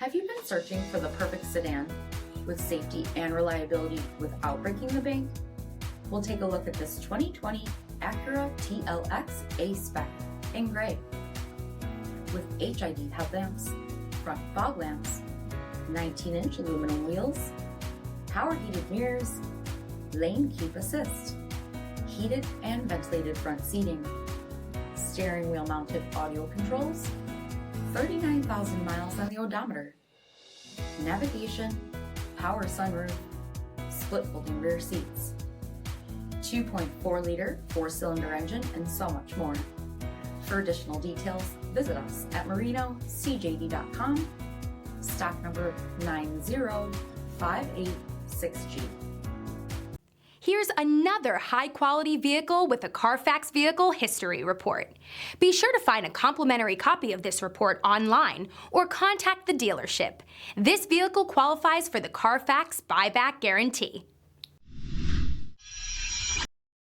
Have you been searching for the perfect sedan with safety and reliability without breaking the bank? We'll take a look at this 2020 Acura TLX A-Spec in gray with HID headlamps, front fog lamps, 19-inch aluminum wheels, power heated mirrors, lane keep assist, heated and ventilated front seating, steering wheel mounted audio controls, 39,000 miles on the odometer, navigation, power sunroof, split folding rear seats, 2.4-liter 4-cylinder engine, and so much more. For additional details, visit us at marinocjd.com, stock number 90586G. Here's another high-quality vehicle with a Carfax Vehicle History Report. Be sure to find a complimentary copy of this report online or contact the dealership. This vehicle qualifies for the Carfax Buyback Guarantee.